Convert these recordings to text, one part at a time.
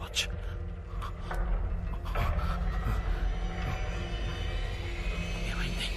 Watch. ఏమైంది?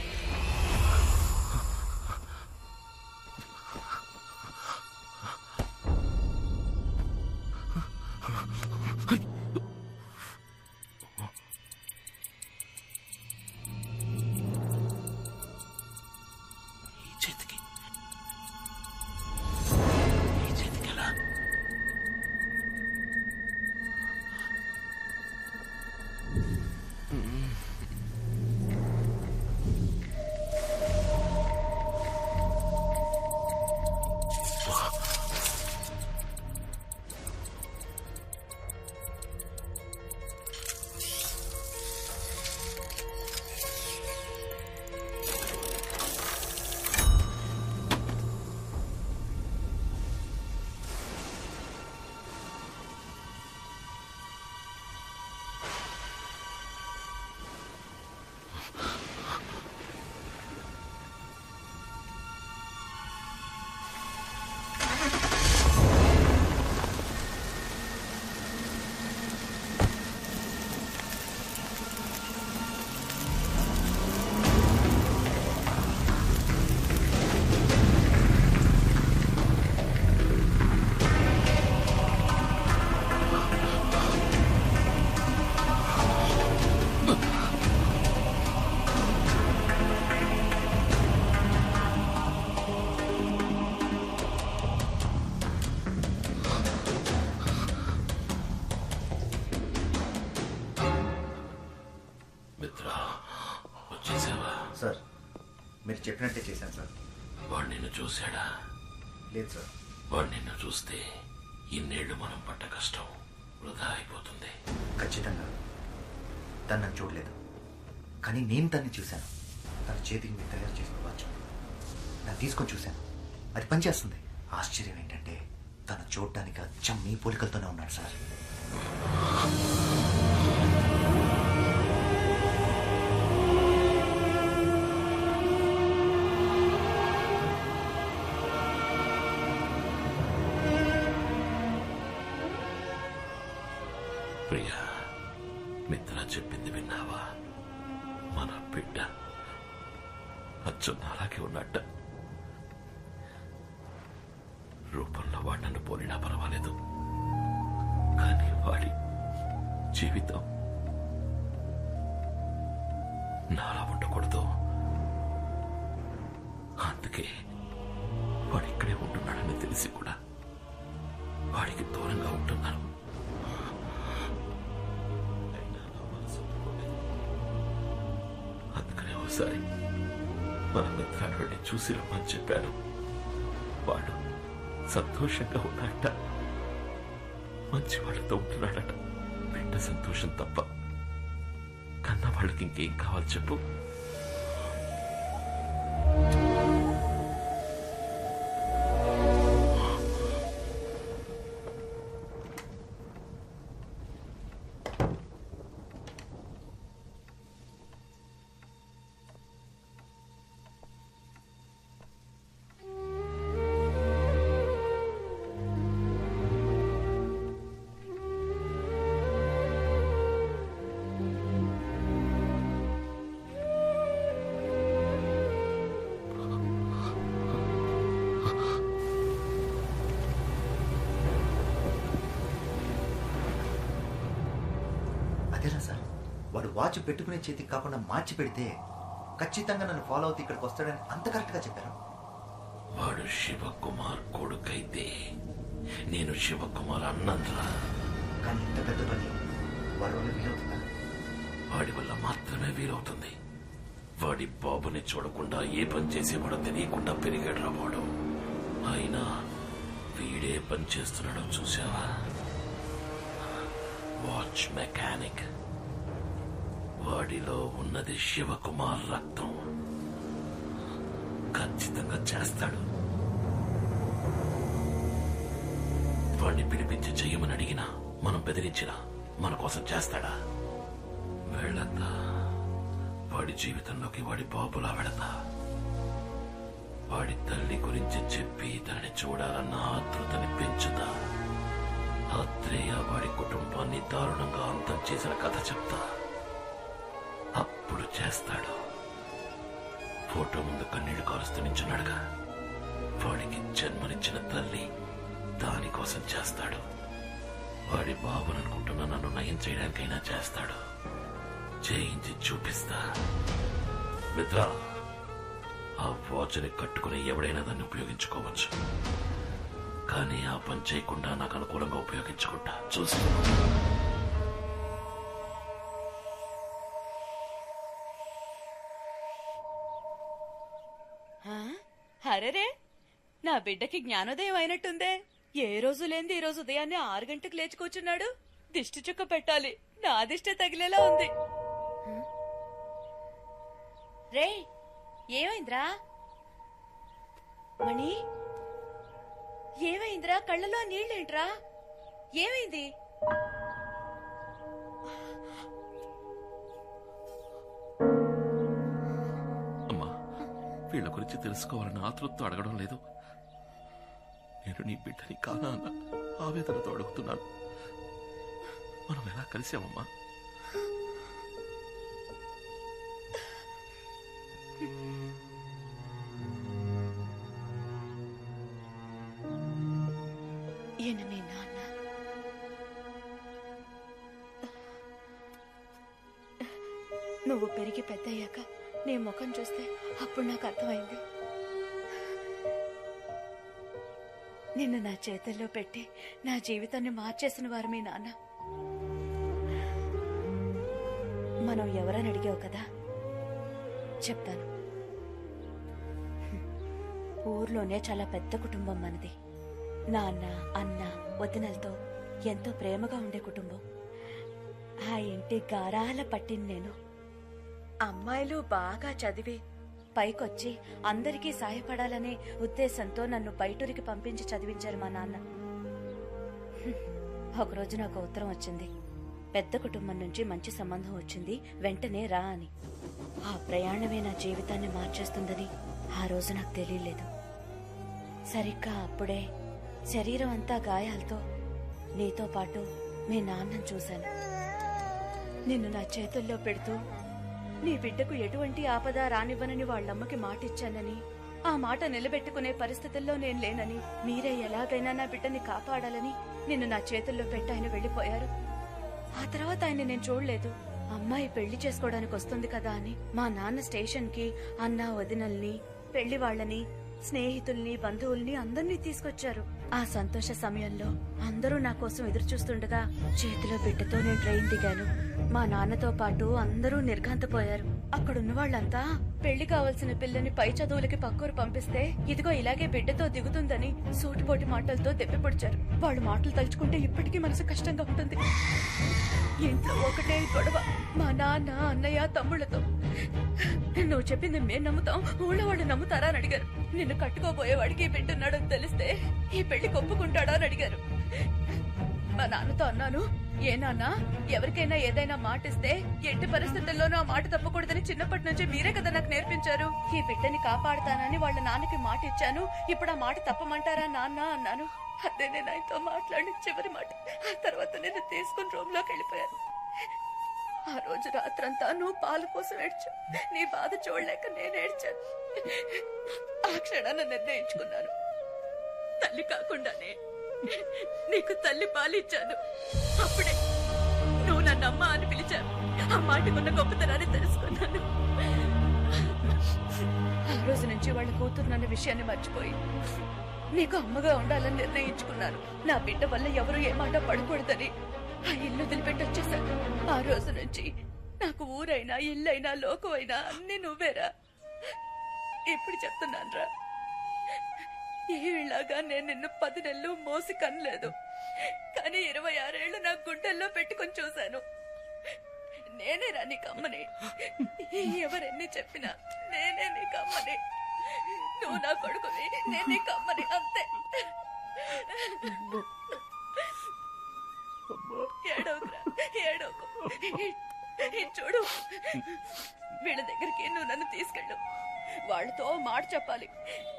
Sir మీరు చెప్పినట్టే చేశాను సార్. వాడు నిన్ను చూశాడా? లేదు సార్. వాడు నిన్ను చూస్తే ఇన్నేళ్లు మనం పడ్డ కష్టం వృధా అయిపోతుంది. ఖచ్చితంగా తను నన్ను చూడలేదు, కానీ నేను తన్ని చూశాను. తన చేతికి మీరు తయారు చేసిన వాచ్ నాకు తీసుకొని చూశాను. అది పనిచేస్తుంది. ఆశ్చర్యం ఏంటంటే తను చూడటానికి అచ్చం మీ పోలికలతోనే ఉన్నాడు సార్. ప్రియా, మిత్ర చెప్పింది విన్నావా? మన బిడ్డ అచ్చం అలాగే ఉన్నట్ట. రూపంలో వాడు నన్ను పోలినా పర్వాలేదు, కానీ వాడి జీవితం నాలా ఉండకూడదు. అందుకే వాడు ఇక్కడే ఉంటున్నాడని తెలిసి కూడా వాడికి దూరంగా ఉంటున్నాను. అందుకనే ఒకసారి మన మిత్రాన్ని చూసి రమ్మని చెప్పాను. వాడు సంతోషంగా ఉన్నట్ట, మంచి వాళ్ళతో ఉంటున్నాడట. బిడ్డ సంతోషం తప్ప కన్నా వాళ్ళకి ఇంకేం కావాలి చెప్పు? అదేనా సార్, వాడు వాచ్ పెట్టుకునే చేతికి కాకుండా మార్చి పెడితే ఖచ్చితంగా నన్ను ఫాలో అవుతూ ఇక్కడికి వస్తాడని అంత కరెక్ట్గా చెప్పారు. వాడు శివకుమార్ కొడుకైతే నేను శివకుమార్ అన్నంద్రా. కానీ ఇంత పెద్ద పని వాడి వల్ల వీలవుతుందా? వాడి వల్ల మాత్రమే వీలవుతుంది. వాడి బాబుని చూడకుండా ఏ పని చేసేవాడో తెలియకుండా పెరిగాడు వాడు. అయినా వీడే పని చేస్తున్నాడో చూసావా? Watch mechanic. వాడిలో ఉన్నది శివకుమార్ రక్తం. ఖచ్చితంగా చేస్తాడు. వాడిని పిలిపించి చెయ్యమని అడిగినా, మనం బెదిరించినా మన కోసం చేస్తాడా? వెళతా వాడి జీవితంలోకి వాడి బాబులా వెళతా. వాడి తల్లి గురించి చెప్పి తనని చూడాలన్న ఆతృతని పెంచుతా. ఆత్రేయ వాడి కుటుంబాన్ని దారుణంగా అంతం చేసిన కథ చెప్తా. అప్పుడు చేస్తాడు. ఫోటో ముందు కన్నీళ్లు కారుస్తూ నించున్నాడుగా, వాడికి జన్మనిచ్చిన తల్లి దానికోసం చేస్తాడు. వాడి బాబుననుకుంటున్న నన్ను నయం చేయడానికైనా చేస్తాడు. చేయించి చూపిస్తా. మిత్ర, ఆ వాచ్ని కట్టుకుని ఎవడైనా దాన్ని ఉపయోగించుకోవచ్చు, కానీ ఆ పని చేయకుండా నాకు అనుకూలంగా ఉపయోగించుకుంటా. చూసుకో. అరేరే, నా బిడ్డకి జ్ఞానోదయం అయినట్టుందే. ఏ రోజు లేంది ఈ రోజు ఉదయాన్నే 6 గంటలకు లేచి కూర్చున్నాడు. దిష్టి చుక్క పెట్టాలి, నా దిష్టే తగిలేలా ఉంది. రే, ఏమైందిరా మణి? ఏమైందిరా? కళ్ళలో నీళ్ళేంట్రా? ఏమైంది? అమ్మా, వీళ్ళ గురించి తెలుసుకోవాలని ఆతృతతో అడగడం లేదు. నేను నీ బిడ్డని కానా అన్న ఆవేదనతో అడుగుతున్నాను. మనం ఎలా కలిసామమ్మా? ఈయన మీ నాన్న. నువ్వు పెరిగి పెద్దయ్యాక నీ ముఖం చూస్తే అప్పుడు నాకు అర్థమైంది. నిన్ను నా చేతుల్లో పెట్టి నా జీవితాన్ని మార్చేసిన వారు మీ నాన్న. మనం ఎవరని అడిగావు కదా, చెప్తాను. ఊర్లోనే చాలా పెద్ద కుటుంబం మనది. నాన్న, అన్న, వదినలతో ఎంతో ప్రేమగా ఉండే కుటుంబం. ఆ ఇంటి గారాల పట్టిన నేను. అమ్మాయిలు బాగా చదివి పైకొచ్చి అందరికీ సాయపడాలనే ఉద్దేశంతో నన్ను బయటూరికి పంపించి చదివించారు మా నాన్న. ఒకరోజు నాకు ఉత్తరం వచ్చింది. పెద్ద కుటుంబం నుంచి మంచి సంబంధం వచ్చింది, వెంటనే రా అని. ఆ ప్రయాణమే నా జీవితాన్ని మార్చేస్తుందని ఆ రోజు నాకు తెలియలేదు. సరిగ్గా అప్పుడే శరీరం అంతా గాయాలతో నీతో పాటు మీ నాన్నను చూశాను. నిన్ను నా చేతుల్లో పెడుతూ నీ బిడ్డకు ఎటువంటి ఆపద రానివ్వనని వాళ్ళమ్మకి మాటిచ్చానని, ఆ మాట నిలబెట్టుకునే పరిస్థితుల్లో నేను లేనని, మీరే ఎలాగైనా నా బిడ్డని కాపాడాలని నిన్ను నా చేతుల్లో పెట్టి ఆయన వెళ్లిపోయారు. ఆ తర్వాత ఆయన నేను చూడలేదు. అమ్మాయి పెళ్లి చేసుకోవడానికి వస్తుంది కదా అని మా నాన్న స్టేషన్ కి అన్న, వదినల్ని, పెళ్లి వాళ్ళని, స్నేహితుల్ని, బంధువుల్ని అందరినీ తీసుకొచ్చారు. ఆ సంతోష సమయంలో అందరూ నా కోసం ఎదురు చూస్తుండగా చేతిలో బిడ్డతో నేను ట్రైన్ దిగాను. మా నాన్నతో పాటు అందరూ నిర్ఘాంతపోయారు. అక్కడున్న వాళ్ళంతా పెళ్లి కావలసిన పిల్లని పై చదువులకి పక్కూరు పంపిస్తే ఇదిగో ఇలాగే బిడ్డతో దిగుతుందని సూటిపోటి మాటలతో దెప్పిపొడిచారు. వాళ్ళు మాటలు తలుచుకుంటే ఇప్పటికీ మనసు కష్టంగా ఉంటుంది. ఇంట్లో ఒకటే గొడవ మా నాన్న, అన్నయ్య, తమ్ముళ్లతో. నువ్వు చెప్పింది మేం నమ్ముతాం, ఊళ్ళో వాళ్ళు నమ్ముతారా అని అడిగారు. నిన్ను కట్టుకోబోయేవాడికి బిడ్డున్నాడని తెలిస్తే ఈ పెళ్లి ఒప్పుకుంటాడా అని అడిగారు. మా నాన్నతో అన్నాను, ఏ నాన్న, ఎవరికైనా ఏదైనా మాటిస్తే ఎట్టి పరిస్థితుల్లోనూ ఆ మాట తప్పకూడదని చిన్నప్పటి నుంచి మీరే కదా నాకు నేర్పించారు. ఈ బిడ్డని కాపాడుతానని వాళ్ళ నాన్నకి మాట ఇచ్చాను, ఇప్పుడు ఆ మాట తప్పమంటారా నాన్న అన్నాను. అదే నేను ఆయనతో మాట్లాడిన చివరి మాట. ఆ తర్వాత నేను తీసుకుని రూమ్ లోకి వెళ్ళిపోయాను. ఆ రోజు రాత్రంతా నువ్వు పాల కోసం ఏడ్చు, నీ బాధ చూడలేక నేను ఏడ్చాను. ఆ క్షణాన్ని నిర్ణయించుకున్నాను, తల్లి కాకుండానే నీకు తల్లి పాలిచ్చాను. అప్పుడే నువ్వు నన్ను అమ్మ అని పిలిచాను. ఆ మాటకున్న గొప్పతనాన్ని తెలుసుకున్నాను. ఆ రోజు నుంచి వాళ్ళ కూతురున్న విషయాన్ని మర్చిపోయి నీకు అమ్మగా ఉండాలని నిర్ణయించుకున్నాను. నా బిడ్డ వల్ల ఎవరు ఏ మాట పడకూడదని ఆ ఇల్లు వదిలిపెట్టి వచ్చేసాను. ఆ రోజు నుంచి నాకు ఊరైనా, ఇల్లైనా, లోకమైనా అన్ని నువ్వేరా. ఇప్పుడు చెప్తున్నానురా, ఏలాగా నేను నిన్ను 10 నెలలు మోసి కనలేదు, కానీ 26 ఏళ్లు నా గుండెల్లో పెట్టుకుని చూశాను. నేనేరా నీకు అమ్మని. ఎవరెన్ని చెప్పినా నేనే నీకు అమ్మని. నువ్వు నా కొడుకుని, నేను నీకు అమ్మని, అంతే. ఏడవకురా, ఏడవకు. చూడు, వీళ్ళ దగ్గరికి నువ్వు నన్ను తీసుకెళ్ళు. వాళ్ళతో మాట చెప్పాలి.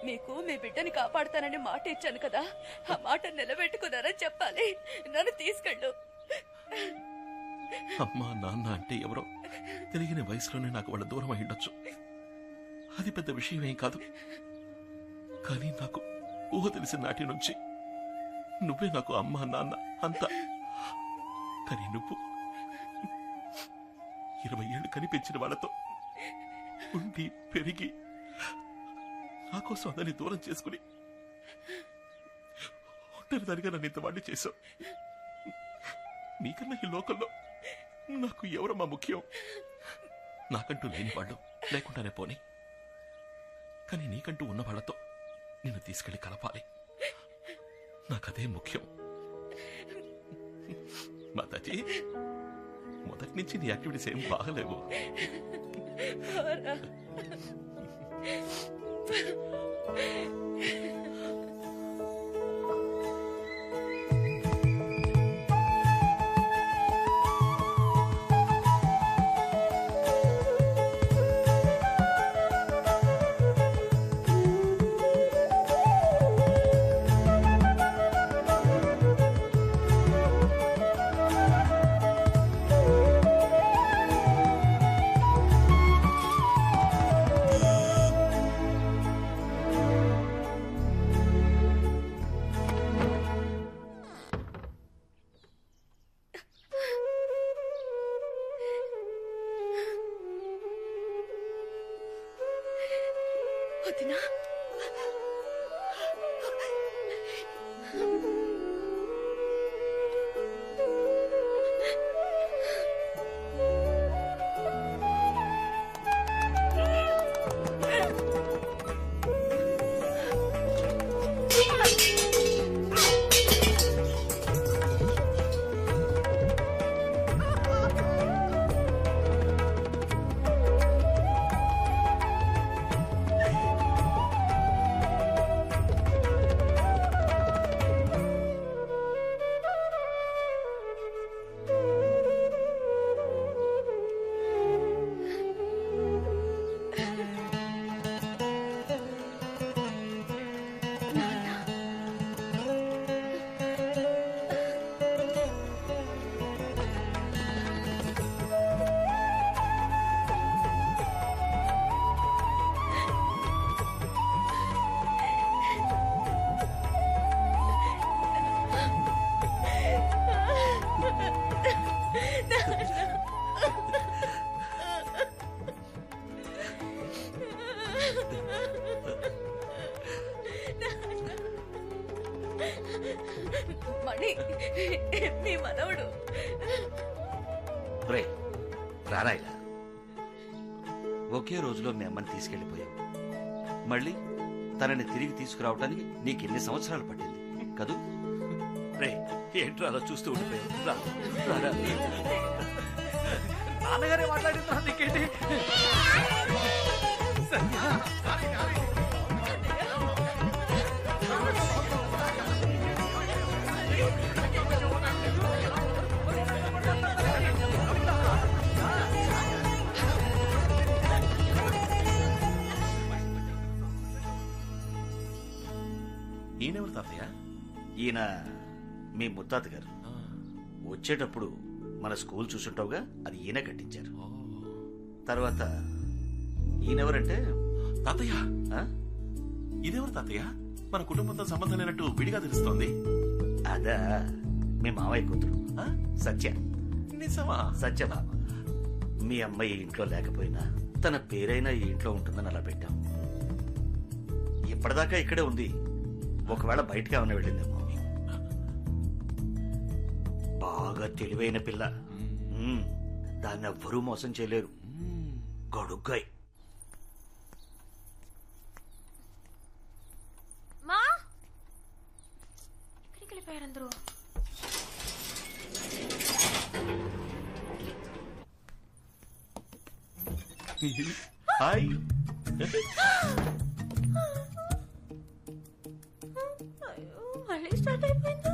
మీకు మీ బిడ్డని కాపాడుతానని మాట ఇచ్చాను కదా, ఆ మాట నిలబెట్టుకున్నారని చెప్పాలి. నన్ను తీసుకెళ్ళు. అమ్మా నాన్న అంటే ఎవరో తెలియని వయసులోనే నాకు వాళ్ళ దూరం అయ్యుండొచ్చు. అది పెద్ద విషయమేం కాదు. కానీ నాకు ఊహ తెలిసిన నాటి నుంచి నువ్వే నాకు అమ్మా నాన్న అంతా. కానీ నువ్వు 20 ఏళ్ళు కనిపించిన వాళ్ళతో ఉండి పెరిగి నా కోసం అదని దూరం చేసుకుని ఒంటరిదానిగా నన్ను ఇంతవాడిని చేశావు. నీకన్నా ఈ లోకంలో నాకు ఎవరమ్మా ముఖ్యం? నాకంటూ లేని వాళ్ళు లేకుండానే పోనీ, కానీ నీకంటూ ఉన్న వాళ్ళతో నిన్ను తీసుకెళ్లి కలపాలి. నాకదే ముఖ్యం. మాతాజీ, మొదటి నుంచి నీ యాక్టివిటీస్ ఏం బాగలేవు. వదినా, మణి, మీ మనవడు. రారా ఇలా. ఒకే రోజులో మీ అమ్మని తీసుకెళ్లిపోయావు. మళ్ళీ తనని తిరిగి తీసుకురావడానికి నీకెన్ని సంవత్సరాలు పట్టింది కదూ? రే, ఏంట్రా అలా చూస్తూ ఉండిపోయావు? నాన్నగారే మాట్లాడిందా నీకేంటి? ఈయనెవరు తాతయ్య? ఈయన మీ ముత్తాత గారు. వచ్చేటప్పుడు మన స్కూల్ చూసుంటావుగా, అది ఈయన కట్టించారు. తర్వాత ఈయనెవరంటే తాతయ్య. ఆ? ఇదెవరు తాతయ్య? మన కుటుంబంతో సంబంధం లేనట్టు విడిగా తెలుస్తోంది. అదా మీ మావయ్య కూతురు సత్య. నిజమా? సత్యభామ. మీ అమ్మాయి ఇంట్లో లేకపోయినా తన పేరైనా ఈ ఇంట్లో ఉంటుందని అలా పెట్టాం. ఇప్పటిదాకా ఇక్కడే ఉంది. ఒకవేళ బయటకి ఏమైనా వెళ్ళిందేమో. బాగా తెలివైన పిల్ల. దాన్ని ఎవ్వరూ మోసం చేయలేరు. గడుగ్గాయి. మా ఎక్కడికి వెళ్ళిపోయారు అందరూ? హాయ్. అయ్యో, మళ్ళీ స్టార్ట్ అయిపోయిందా?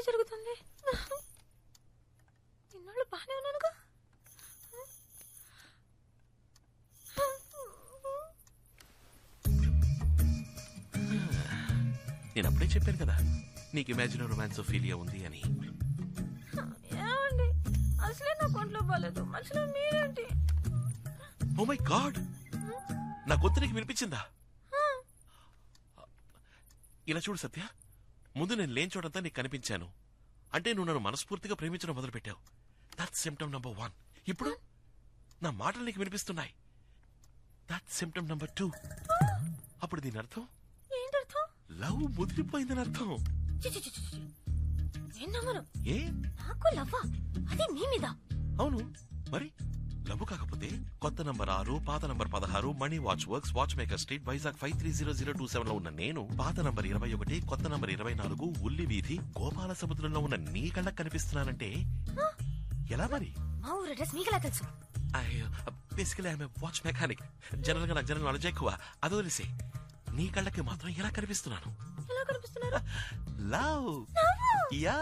జరుగుతుంది? ఇన్నాళ్ళు బానే ఉన్నానుగా. నేను అప్పుడే చెప్పాను కదా నీకు ఇమాజినరీ రొమాన్స్ ఫీలియా ఉంది అని. ఏమండి, అసలే నా కొంట్లో బాలేదు, మనుషులు మీరేంటి? ఓ మై గాడ్, నా గొంతు నీకు వినిపించిందా? ఇలా చూడు సత్య, ముందు నేను లేని చోటంతా నీకు కనిపించాను అంటే నువ్వు నన్ను మనస్ఫూర్తిగా ప్రేమించడం మొదలుపెట్టావు. That's symptom number 1. ఇప్పుడు నా మాటలు నీకు వినిపిస్తున్నాయి. That's symptom number 2. అప్పుడు దీని అర్థం ఏంటర్థం? లవ్ ముదిరిపోయిందని అర్థం. నేను నమ్మను. ఏ నాకు లవ్వా? అది మీ మీద? అవును మరి, లవ్ కాకపోతే కొత్త నంబర్ 6, పాత number 16, money watch works, watch maker street, Vizag 530027 లో ఉన్న నేను, పాత నంబర్ 21, కొత్త నంబర్ 24, ఉల్లి వీధి, గోపాల సముద్రంలో ఉన్న నీ కళ్ళకు కనిపిస్తున్నానంటే ఎలా మరి? మా ఊరు అడ్రస్ మీకెలా తెలుసు? Basically I'm watch mechanic. General గా నాకు జనరల్ నాలెడ్జ్ ఎక్కువ. అది వదిలేసి నీ కళ్ళకి మాత్రం ఎలా కనిపిస్తున్నాను? ఎలా కనిపిస్తున్నారు? లవ్. యా.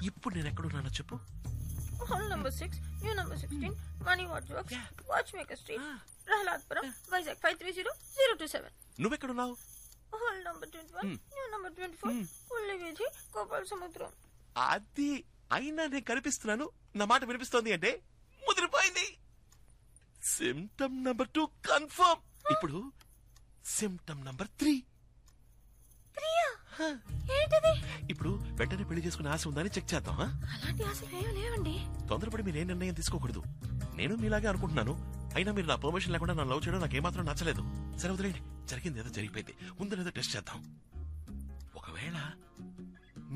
ఇప్పుడు నేను ఎక్కడున్నానో చెప్పు. Hall number 6, new number 16, money watch works, watch maker street, Prahladpuram, Vizag 530027. నువ్వెక్కడున్నావు? హాల్ నంబర్ 21, న్యూ నంబర్ 24, ఉల్లి వీధి, గోపాల సముద్రం. అది అయినా నేను కనిపిస్తున్నాను, నా మాట వినిపిస్తోంది అంటే ముదిరిపోయింది. Symptom number 2 confirm. ఇప్పుడు సిమ్టమ్ నంబర్ 3. ఏంటిది? ఇప్పుడు వెంటనే పెళ్లి చేసుకునే ఆశ ఉందని చెక్ చేద్దాం. అలాంటి ఆశలు ఏమీ లేవండి. తొందరపడి మీరు ఏ నిర్ణయం తీసుకోకూడదు. నేను మీలాగే అనుకుంటున్నాను. అయినా మీరు నా పర్మిషన్ లేకుండా నన్ను లవ్ చేయడం నాకేమాత్రం నచ్చలేదు. సరే వదిలేండి, జరిగింది ఏదో జరిగిపోయింది. ముందు ఏదో టెస్ట్ చేద్దాం. ఒకవేళ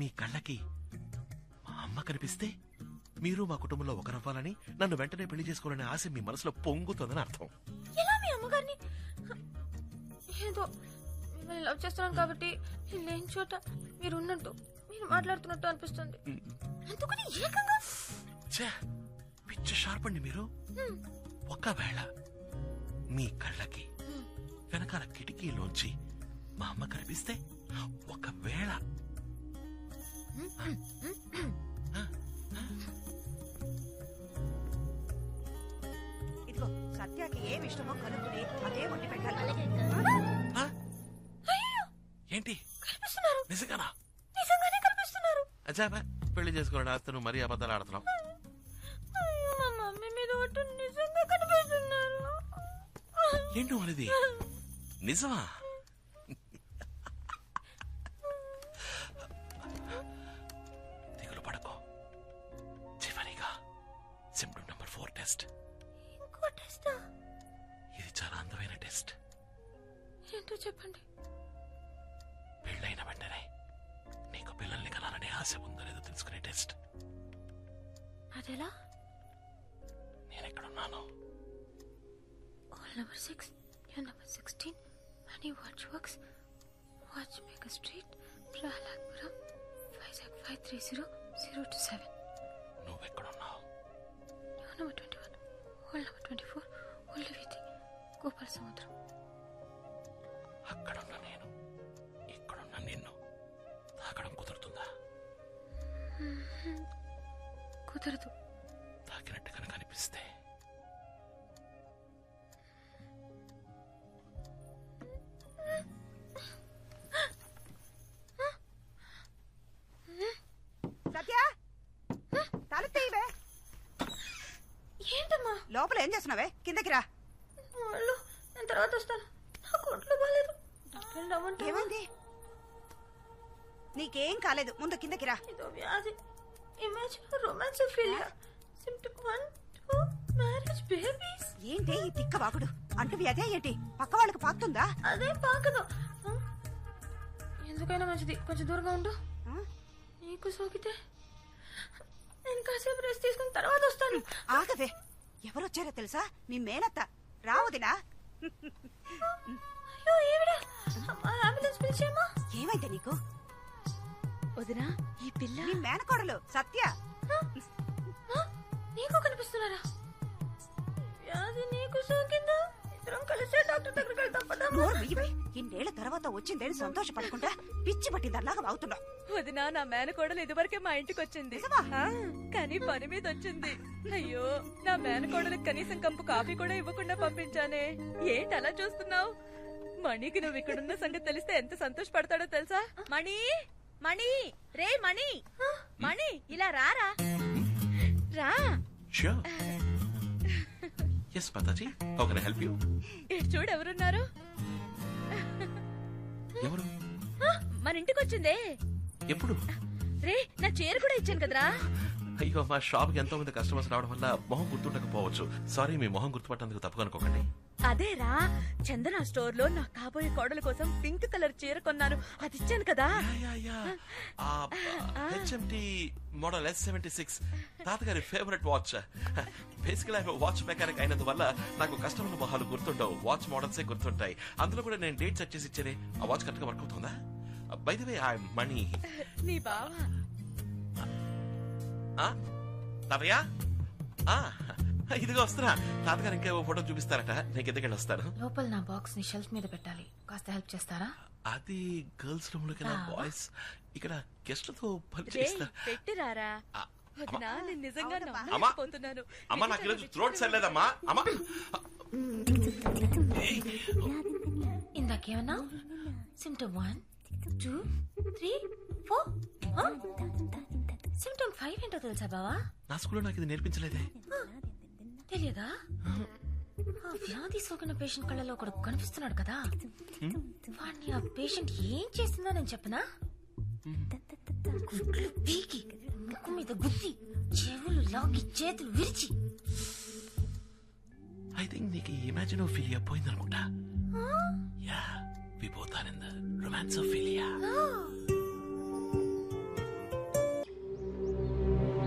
మీ కళ్ళకి మా అమ్మ కనిపిస్తే మీరు మా కుటుంబంలో ఒకరవ్వాలని, నన్ను వెంటనే పెళ్లి చేసుకోవాలనే ఆశ మీ మనసులో పొంగుతుందని అర్థం. ఎలా మీ అమ్మగారిని? ఏదో మిమ్మల్ని లవ్ చేస్తున్నాను కాబట్టి నేను లేని చోట మీరు ఉన్నట్టు, మీరు మాట్లాడుతున్నట్టు అనిపిస్తుంది. అందుకని ఏకంగా పిచ్చ షార్ప్ అండి మీరు. ఒకవేళ మీ కళ్ళకి వెనకాల కిటికీలోంచి మా అమ్మ కనిపిస్తే, ఒకవేళ ఇదిగో సత్యాకి ఏమి ఇష్టమో కనుక్కుని అదే వండి పెట్టాలి. ఏంటి కనిపిస్తున్నారు. నిజంగానా? నిజంగానే కనిపిస్తున్నారు. అచ్చాబా, పెళ్లి చేసుకోవడం ఆస్తను మరీ అబద్ధాలు ఆడుతున్నావు. అయ్యో, మా మమ్మీ మీద ఒట్టు, నిజంగా కనిపిస్తున్నారు. ఏంటో అనేది నిజమా? దిగులు పడకో. చివరిగా సిమ్టమ్ నంబర్ 4 టెస్ట్. ఇంకో టెస్టా? ఇది చాలా అందమైన టెస్ట్. ఏంటో చెప్పండి. పెళ్ళైన వెంటనే నీకు పిల్లల్ని కనాలనే ఆశ ఉందో లేదో తెలుసుకునే టెస్ట్. అదెలా? నేనెక్కడున్నాను? Hall number 6, new number 16, money watch works, watch maker street, Prahladpuram, Vizag 530027. నువ్వెక్కడున్నావు? న్యూ నంబర్ 21, హాల్ నంబర్ 24, ఉల్లి వీధి, గోపాల సముద్రం. అక్కడున్న నేను ఇక్కడున్న నిన్ను తాకడం కుదురుతుందా? కుదరదు. తాకినట్టు కనుక అనిపిస్తే సత్య తల తీవే. ఏంటమ్మా? లోపల ఏం చేస్తున్నావే? కిందకి రా. వాళ్ళు నేను తర్వాత వస్తాను. నాకు ఒంట్లో బాగాలేదు. డాక్టర్ రమ్మంటే ఏమైంది? నీకేం కాలేదు, ముందు కిందకి రా. ఇదో వ్యాధి, image romance failure, symptom 1, 2, marriage babies. ఏంటి ఈ తిక్క వాగుడు? అంటు వ్యాధి ఏంటి? పక్క వాళ్ళకి పాకుతుందా? అదే పాకదు. ఎందుకైనా మంచిది కొంచెం దూరంగా ఉండు. నీకు సోకితే నేను కాసేపు రెస్ట్ తీసుకుని తర్వాత వస్తాను. ఆగవే, ఎవరొచ్చారో తెలుసా? మీ మేనత్త. రావుదినా? అయ్యో, ఈవిడ. అంబులెన్స్ పిలిచేమా? ఏమైంది నీకు? వదినా, ఈ పిల్ల నీ మేనకోడలు సత్య. నీకు కనిపిస్తున్నారా? వ్యాధి నీకు సోకిందా? ఇద్దరం కలిసే డాక్టర్ దగ్గరికి వెళ్తాం. పదమ్మా. నోరు మూయవే. ఈ 2 తర్వాత వచ్చిందేని సంతోషపడకుండా పిచ్చి పట్టిందల్లాగా అవుతున్నావు. వదినా, నా మేనకోడలు ఇదివరకే మా ఇంటికి వచ్చింది. నిజమా? ఆ, కానీ పని మీద వచ్చింది. అయ్యో, నా మేనకోడలకు కనీసం కంపు కాఫీ కూడా ఇవ్వకుండా పంపించానే. ఏంటి అలా చూస్తున్నావు? మణికి నువ్వు ఇక్కడున్న సంగతి తెలిస్తే ఎంత సంతోషపడతాడో తెలుసా? మణి, మణి, రే మణి, మణి, ఇలా రారా, రా. Sure. Yes, Mataji. How can I help you? ఇటు చూడు, ఎవరున్నారు? ఎవరు? మన ఇంటికి వచ్చిందే. ఎప్పుడు? రే, నా చీర కూడా ఇచ్చాను కదరా. అయ్యో, మా షాప్ కి ఎంతో మంది కస్టమర్స్ రావడం వల్ల మొహం గుర్తుండకపోవచ్చు. సారీ, మీ మొహం గుర్తుపట్టేందుకు తప్పుగా అనుకోకండి. అదేరా, చందన స్టోర్ లో నా కాబోయే కోడల కోసం పింక్ కలర్ చీర కొన్నాను, అది ఇచ్చాను కదా. HMT మోడల్ S76 తాతగారి ఫేవరెట్ వాచ్. బేసికల్ వాచ్ మెకానిక్ అయినందువల్ల నాకు కస్టమర్ల మొహాలు గుర్తుండవు, వాచ్ మోడల్సే గుర్తుంటాయి. అందులో కూడా నేను డేట్ సెట్ చేసి ఇచ్చేనే. ఆ వాచ్ కరెక్ట్ గా వర్క్ అవుతుందా? బై ది వే, ఐ మణి. నీ బావ తాతయ్య, ఇదిగో వస్తున్నా. తాతగారు ఇంకా ఫోటో చూపిస్తారట, నేను కిందకెళ్ళి వస్తాను. లోపల నా బాక్స్ ని షెల్ఫ్ మీద పెట్టాలి, కాస్త హెల్ప్ చేస్తారా? అది గర్ల్స్ రూమ్ లోకి బాయ్స్ ఇక్కడ గెస్ట్లతో పని రే, చేస్తా. పెట్టిరారా. వదినా, నేను నిజంగా అమ్మా, నమ్మలేకపోతున్నాను. అమ్మా, నాకు ఈరోజు థ్రోట్ సరిలేదమ్మా. అమ్మా, ఇందాకేమన్నా సిమ్టమ్ 1, 2, 3, 4. సిమ్టమ్ 5 ఏంటో తెలుసా బావా? నా స్కూల్లో నాకు ఇది నేర్పించలేదే. తెలియదా? ఆ వ్యాధి సోకిన పేషెంట్ కళ్ళలో ఒకడు కనిపిస్తున్నాడు కదా, వాడిని ఆ పేషెంట్ ఏం చేస్తుందో నేను చెప్పనా? గుడ్లు పీకి, ముక్కు మీద గుద్ది, చెవులు లాగి, చేతులు విరిచి. ఐ థింక్ నీకు ఇమాజినోఫిలియా పోయిందనుకుంటా. Yeah, we both are in the రొమాన్సోఫిలియా.